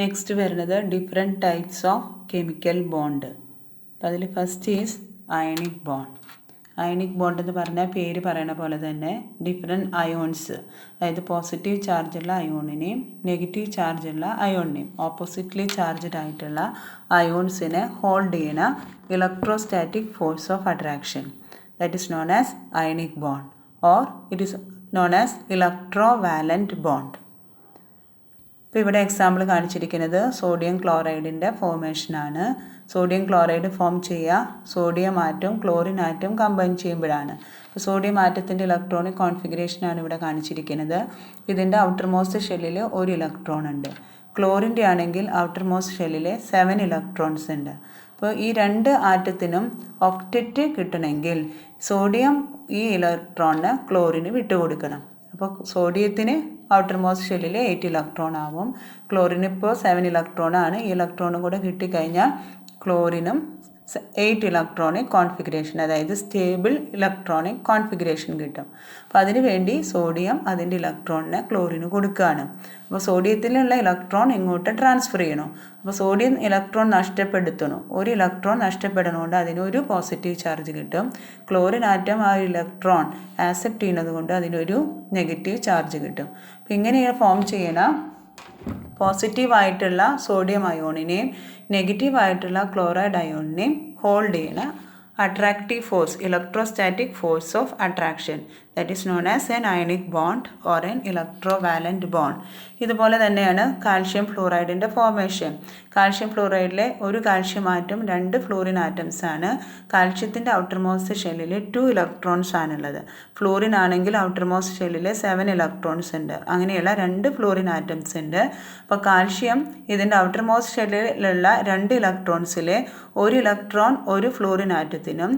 Next വരുന്നത് different types of chemical bond. അപ്പോൾ അതിൽ first is ionic bond. Ionic bond എന്ന് പറഞ്ഞാൽ പേര് പറയണ പോലെ തന്നെ ഡിഫറെൻറ്റ് അയോൺസ്, അതായത് പോസിറ്റീവ് ചാർജുള്ള അയോണിനെയും നെഗറ്റീവ് ചാർജുള്ള അയോണിനെയും ഓപ്പോസിറ്റ്ലി ചാർജ്ഡ് ആയിട്ടുള്ള അയോൺസിനെ ഹോൾഡ് ചെയ്യണ electrostatic force of attraction, that is known as ionic bond or it is known as electrovalent bond. ഇപ്പോൾ ഇവിടെ എക്സാമ്പിൾ കാണിച്ചിരിക്കുന്നത് സോഡിയം ക്ലോറൈഡിൻ്റെ ഫോർമേഷനാണ്. സോഡിയം ക്ലോറൈഡ് ഫോം ചെയ്യുക സോഡിയം ആറ്റവും ക്ലോറിൻ ആറ്റവും കമ്പൈൻ ചെയ്യുമ്പോഴാണ്. അപ്പോൾ സോഡിയം ആറ്റത്തിൻ്റെ ഇലക്ട്രോണിക് കോൺഫിഗറേഷനാണ് ഇവിടെ കാണിച്ചിരിക്കുന്നത്. ഇതിൻ്റെ ഔട്ടർ മോസ്റ്റ് ഷെല്ലിൽ ഒരു ഇലക്ട്രോൺ ഉണ്ട്. ക്ലോറിൻ്റെ ആണെങ്കിൽ ഔട്ടർ മോസ്റ്റ് ഷെല്ലിൽ 7 ഇലക്ട്രോൺസ് ഉണ്ട്. അപ്പോൾ ഈ രണ്ട് ആറ്റത്തിനും ഒക്റ്ററ്റ് കിട്ടണമെങ്കിൽ സോഡിയം ഈ ഇലക്ട്രോണിന് ക്ലോറിന് വിട്ടുകൊടുക്കണം. അപ്പോൾ സോഡിയത്തിന് ഔട്ടർ മോസ്റ്റ് ഷെല്ലിൽ 8 ഇലക്ട്രോൺ ആവും. ക്ലോറിന് ഇപ്പോൾ 7 ഇലക്ട്രോണാണ്. ഈ ഇലക്ട്രോണും കൂടെ കിട്ടിക്കഴിഞ്ഞാൽ ക്ലോറിനും 8 ഇലക്ട്രോണിക് കോൺഫിഗറേഷൻ, അതായത് സ്റ്റേബിൾ ഇലക്ട്രോണിക് കോൺഫിഗറേഷൻ കിട്ടും. അപ്പോൾ അതിന് വേണ്ടി സോഡിയം അതിൻ്റെ ഇലക്ട്രോണിനെ ക്ലോറിന് കൊടുക്കുകയാണ്. അപ്പോൾ സോഡിയത്തിലുള്ള ഇലക്ട്രോൺ ഇങ്ങോട്ട് ട്രാൻസ്ഫർ ചെയ്യണം. അപ്പോൾ സോഡിയം ഇലക്ട്രോൺ നഷ്ടപ്പെടുത്തണം. ഒരു ഇലക്ട്രോൺ നഷ്ടപ്പെടുന്നതുകൊണ്ട് അതിനൊരു പോസിറ്റീവ് ചാർജ് കിട്ടും. ക്ലോറിൻ ആറ്റം ആ ഇലക്ട്രോൺ ആക്സെപ്റ്റ് ചെയ്യുന്നത് കൊണ്ട് അതിനൊരു നെഗറ്റീവ് ചാർജ് കിട്ടും. അപ്പോൾ ഇങ്ങനെയാണ് ഫോം ചെയ്യണ പോസിറ്റീവായിട്ടുള്ള സോഡിയം അയോണിനെയും നെഗറ്റീവായിട്ടുള്ള ക്ലോറൈഡ് അയോണിനെയും ഹോൾഡ് ചെയ്യണ attractive force, electrostatic force of attraction, that is known as an ionic bond or an electrovalent bond. ഇതുപോലെ തന്നെയാണ് കാൽഷ്യം ഫ്ലൂറൈഡിൻ്റെ ഫോർമേഷൻ. കാൽഷ്യം ഫ്ലൂറൈഡിലെ ഒരു കാൽഷ്യം ആറ്റം 2 ഫ്ലൂറിൻ ആറ്റംസ് ആണ്. കാൽഷ്യത്തിൻ്റെ ഔട്ടർ മോസ്റ്റ് ഷെല്ലിൽ 2 ഇലക്ട്രോൺസ് ആണുള്ളത്. ഫ്ലൂറിൻ ആണെങ്കിൽ ഔട്ടർ മോസ്റ്റ് ഷെല്ലിൽ 7 ഇലക്ട്രോൺസ് ഉണ്ട്. അങ്ങനെയുള്ള 2 ഫ്ലൂറിൻ ആറ്റംസ് ഉണ്ട്. അപ്പോൾ കാൽഷ്യം ഇതിൻ്റെ ഔട്ടർ മോസ്റ്റ് ഷെല്ലിലുള്ള 2 ഇലക്ട്രോൺസിൽ ഒരു ഇലക്ട്രോൺ ഒരു ഫ്ലൂറിൻ ആറ്റത്തിനും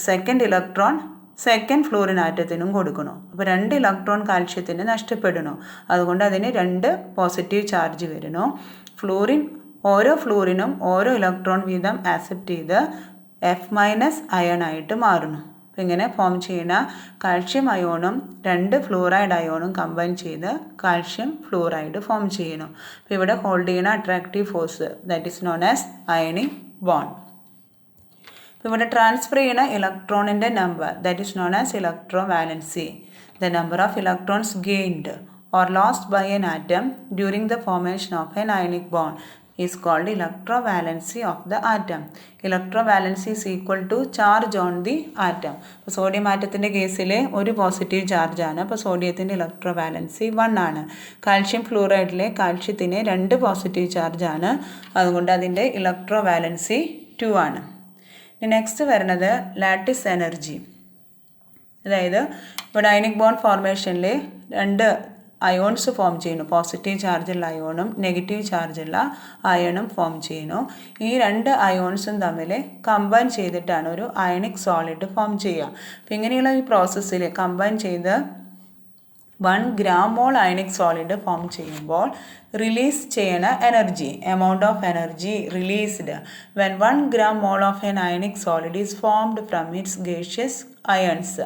സെക്കൻഡ് ഇലക്ട്രോൺ സെക്കൻഡ് ഫ്ലൂറിൻ ആറ്റത്തിനും കൊടുക്കണം. അപ്പോൾ 2 ഇലക്ട്രോൺ കാൽഷ്യത്തിന് നഷ്ടപ്പെടണം. അതുകൊണ്ട് അതിന് 2 പോസിറ്റീവ് ചാർജ് വരണം. ഓരോ ഫ്ലൂറിനും ഓരോ ഇലക്ട്രോൺ വീതം ആക്സെപ്റ്റ് ചെയ്ത് F- അയൺ ആയിട്ട് മാറുന്നു. അപ്പോൾ ഇങ്ങനെ ഫോം ചെയ്യുന്ന കാൽഷ്യം അയോണും 2 ഫ്ലൂറൈഡ് അയോണും കമ്പൈൻ ചെയ്ത് കാൽഷ്യം ഫ്ലൂറൈഡ് ഫോം ചെയ്യണം. അപ്പോൾ ഇവിടെ ഹോൾഡ് ചെയ്യുന്ന attractive force, that is known as ionic bond. ഇപ്പോൾ ഇവിടെ ട്രാൻസ്ഫർ ചെയ്യുന്ന ഇലക്ട്രോണിൻ്റെ number, that is known as electrovalency. The number of electrons gained or lost by an atom during the formation of an ionic bond is called electrovalency of the atom. Electrovalency is equal to charge on the atom. അപ്പോൾ sodium ആറ്റത്തിൻ്റെ കേസിൽ ഒരു positive ചാർജാണ്. അപ്പോൾ സോഡിയത്തിൻ്റെ electrovalency 1 ആണ്. Calcium ഫ്ലൂറൈഡിലെ കാൽഷ്യത്തിന് 2 പോസിറ്റീവ് ചാർജാണ്. അതുകൊണ്ട് അതിൻ്റെ ഇലക്ട്രോവാലൻസി 2 ആണ്. നെക്സ്റ്റ് വരുന്നത് ലാറ്റിസ് എനർജി. അതായത് ഇവിടെ അയണിക് ബോണ്ട് ഫോർമേഷനിൽ 2 അയോൺസ് ഫോം ചെയ്യുന്നു. പോസിറ്റീവ് ചാർജുള്ള അയോണും നെഗറ്റീവ് ചാർജുള്ള അയണും ഫോം ചെയ്യുന്നു. ഈ 2 അയോൺസും തമ്മിൽ കമ്പൈൻ ചെയ്തിട്ടാണ് ഒരു അയണിക് സോളിഡ് ഫോം ചെയ്യുക. അപ്പോൾ ഇങ്ങനെയുള്ള ഈ പ്രോസസ്സിൽ കമ്പൈൻ ചെയ്ത് 1 gram mole ionic solid form ചെയ്യുമ്പോൾ റിലീസ് ചെയ്യണ energy, amount of energy released when 1 gram mole of an ionic solid is formed from its gaseous ions,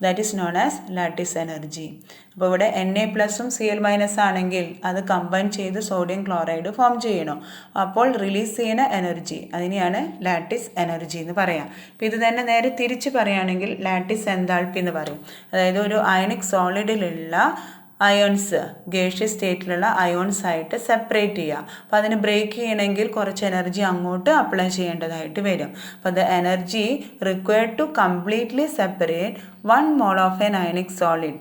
that is known as lattice energy. അപ്പോൾ ഇവിടെ Na+ഉം Cl- ആണെങ്കിൽ അത് combine ചെയ്ത് sodium chloride form ചെയ്യണം. അപ്പോൾ release ചെയ്യുന്ന energy അതിനെയാണ് lattice energy എന്ന് പറയാം. അപ്പോൾ ഇത് തന്നെ നേരെ തിരിച്ച് പറയുകയാണെങ്കിൽ ലാറ്റിസ് എൻതാൾപ്പി എന്ന് പറയും. അതായത് ഒരു അയണിക് സോളിഡിലുള്ള അയോൺസ് ഗേഷ്യസ് സ്റ്റേറ്റിലുള്ള അയോൺസ് ആയിട്ട് സെപ്പറേറ്റ് ചെയ്യുക. അപ്പോൾ അതിന് ബ്രേക്ക് ചെയ്യണമെങ്കിൽ കുറച്ച് എനർജി അങ്ങോട്ട് അപ്ലൈ ചെയ്യേണ്ടതായിട്ട് വരും. അപ്പോൾ the energy required to completely separate 1 mole of an ionic solid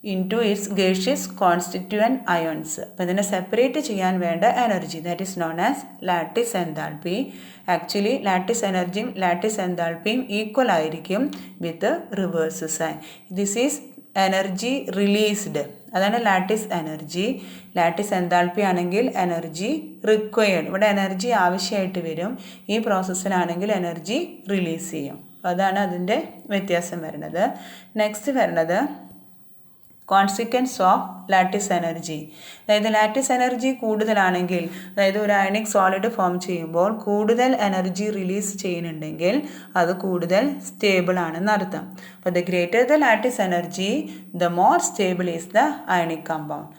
into its gaseous constituent ions. അപ്പോൾ ഇതിനെ സെപ്പറേറ്റ് ചെയ്യാൻ വേണ്ട energy, that is known as lattice enthalpy. Actually lattice എനർജിയും ലാറ്റിസ് എൻതാൾപ്പിയും ഈക്വൽ ആയിരിക്കും with reverse sign. This is energy released, അതാണ് lattice energy. Lattice enthalpy ആണെങ്കിൽ energy required, ഇവിടെ എനർജി ആവശ്യമായിട്ട് വരും. ഈ പ്രോസസ്സിലാണെങ്കിൽ എനർജി റിലീസ് ചെയ്യും. അതാണ് അതിൻ്റെ വ്യത്യാസം വരുന്നത്. നെക്സ്റ്റ് വരുന്നത് കോൺസിക്വൻസ് ഓഫ് ലാറ്റിസ് എനർജി. അതായത് ലാറ്റിസ് എനർജി കൂടുതലാണെങ്കിൽ, അതായത് ഒരു അയണിക് സോളിഡ് ഫോം ചെയ്യുമ്പോൾ കൂടുതൽ എനർജി റിലീസ് ചെയ്യുന്നുണ്ടെങ്കിൽ അത് കൂടുതൽ സ്റ്റേബിൾ ആണെന്ന് അർത്ഥം. അപ്പോൾ the greater the lattice energy the more stable is the ionic compound.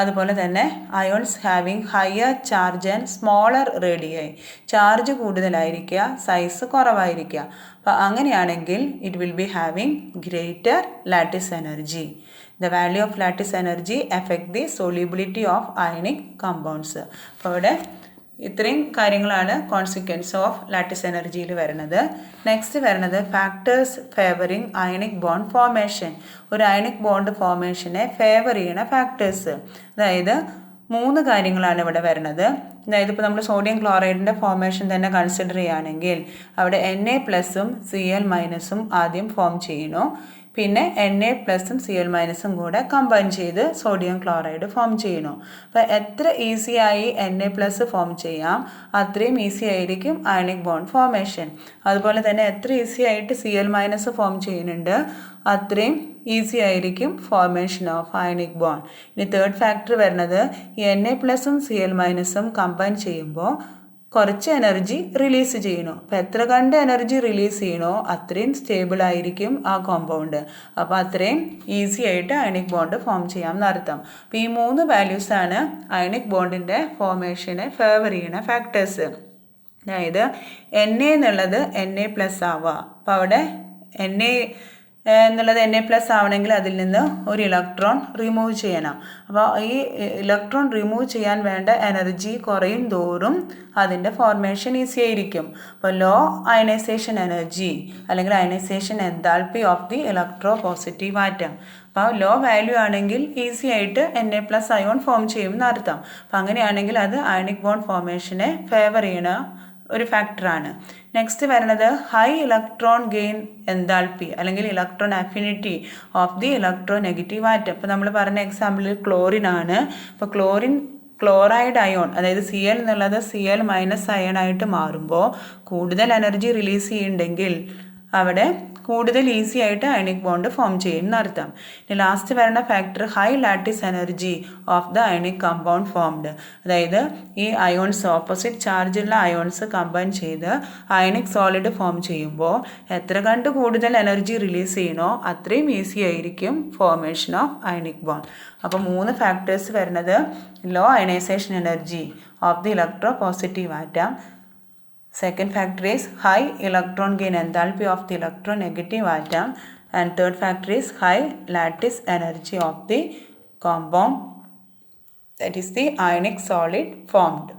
അതുപോലെ തന്നെ ions having higher charge and smaller radii, charge കൂടുതലായിരിക്കുക, സൈസ് കുറവായിരിക്കുക. അപ്പോൾ അങ്ങനെയാണെങ്കിൽ it will be having greater lattice energy. The value of lattice energy effect the solubility of ionic compounds. അപ്പോൾ ഇവിടെ ഇത്രയും കാര്യങ്ങളാണ് കോൺസിക്വൻസ് ഓഫ് ലാറ്റിസ് എനർജിയിൽ വരുന്നത്. നെക്സ്റ്റ് വരുന്നത് factors favouring ionic bond formation. ഒരു അയണിക് ബോണ്ട് ഫോർമേഷനെ ഫേവർ ചെയ്യണ ഫാക്ടേഴ്സ്, അതായത് 3 കാര്യങ്ങളാണ് ഇവിടെ വരുന്നത്. അതായത് ഇപ്പോൾ നമ്മൾ സോഡിയം ക്ലോറൈഡിൻ്റെ ഫോർമേഷൻ തന്നെ കൺസിഡർ ചെയ്യുകയാണെങ്കിൽ അവിടെ Na+ഉം Cl- ആദ്യം ഫോം ചെയ്യുന്നു. പിന്നെ Na+ഉം Cl- കൂടെ കമ്പൈൻ ചെയ്ത് സോഡിയം ക്ലോറൈഡ് ഫോം ചെയ്യുന്നു. അപ്പോൾ എത്ര ഈസി ആയി Na+ ഫോം ചെയ്യാം അത്രയും ഈസി ആയിരിക്കും അയണിക് ബോണ്ട് ഫോർമേഷൻ. അതുപോലെ തന്നെ എത്ര ഈസി ആയിട്ട് Cl- ഫോം ചെയ്യുന്നുണ്ട് അത്രയും ഈസി ആയിരിക്കും ഫോർമേഷൻ ഓഫ് അയണിക് ബോണ്ട്. ഇനി തേർഡ് ഫാക്ടർ വരുന്നത് Na+ഉം Cl- കമ്പൈൻ ചെയ്യുമ്പോൾ കുറച്ച് എനർജി റിലീസ് ചെയ്യണോ. അപ്പോൾ എത്ര കണ്ട് എനർജി റിലീസ് ചെയ്യണോ അത്രയും സ്റ്റേബിൾ ആയിരിക്കും ആ കോമ്പൗണ്ട്. അപ്പോൾ അത്രയും ഈസി ആയിട്ട് അയണിക് ബോണ്ട് ഫോം ചെയ്യാം എന്നർത്ഥം. അപ്പോൾ ഈ 3 വാല്യൂസാണ് അയണിക് ബോണ്ടിൻ്റെ ഫോർമേഷനെ ഫേവർ ചെയ്യുന്ന ഫാക്ടേഴ്സ്. അതായത് Na എന്നുള്ളത് Na+ ആവുക. അപ്പോൾ അവിടെ Na എന്നുള്ളത് Na+ ആവണമെങ്കിൽ അതിൽ നിന്ന് ഒരു ഇലക്ട്രോൺ റിമൂവ് ചെയ്യണം. അപ്പോൾ ഈ ഇലക്ട്രോൺ റിമൂവ് ചെയ്യാൻ വേണ്ട എനർജി കുറയും തോറും അതിൻ്റെ ഫോർമേഷൻ ഈസി ആയിരിക്കും. അപ്പോൾ ലോ അയണൈസേഷൻ എനർജി അല്ലെങ്കിൽ ionization enthalpy of the electropositive atom. അപ്പോൾ ലോ വാല്യൂ ആണെങ്കിൽ ഈസി ആയിട്ട് Na+ അയോൺ ഫോം ചെയ്യും എന്നർത്ഥം. അപ്പോൾ അങ്ങനെയാണെങ്കിൽ അത് അയണിക് ബോണ്ട് ഫോർമേഷനെ ഫേവർ ചെയ്യണ ഒരു ഫാക്ടറാണ്. നെക്സ്റ്റ് വരുന്നത് ഹൈ ഇലക്ട്രോൺ ഗെയിൻ എൻതാൽപ്പി അല്ലെങ്കിൽ electron affinity of the electro negative atom. ഇപ്പോൾ നമ്മൾ പറഞ്ഞ എക്സാമ്പിളിൽ ക്ലോറിൻ ആണ്. അപ്പോൾ ക്ലോറൈഡ് അയോൺ അതായത് Cl എന്നുള്ളത് Cl- അയണായിട്ട് മാറുമ്പോൾ കൂടുതൽ എനർജി റിലീസ് ചെയ്യുന്നുണ്ടെങ്കിൽ അവിടെ കൂടുതൽ ഈസി ആയിട്ട് അയണിക് ബോണ്ട് ഫോം ചെയ്യും എന്നർത്ഥം. ഇനി ലാസ്റ്റ് വരുന്ന factor high lattice energy of the ionic compound formed. അതായത് ഈ അയോൺസ് ഓപ്പോസിറ്റ് ചാർജുള്ള അയോൺസ് കമ്പൈൻ ചെയ്ത് അയണിക് സോളിഡ് ഫോം ചെയ്യുമ്പോൾ എത്ര കണ്ട് കൂടുതൽ എനർജി റിലീസ് ചെയ്യണോ അത്രയും ഈസി ആയിരിക്കും ഫോർമേഷൻ ഓഫ് അയണിക് ബോണ്ട്. അപ്പോൾ 3 ഫാക്ടേഴ്സ് വരുന്നത് low ionization energy of the electropositive atom. Second factor is high electron gain enthalpy of the electronegative atom, and third factor is high lattice energy of the compound, that is the ionic solid formed.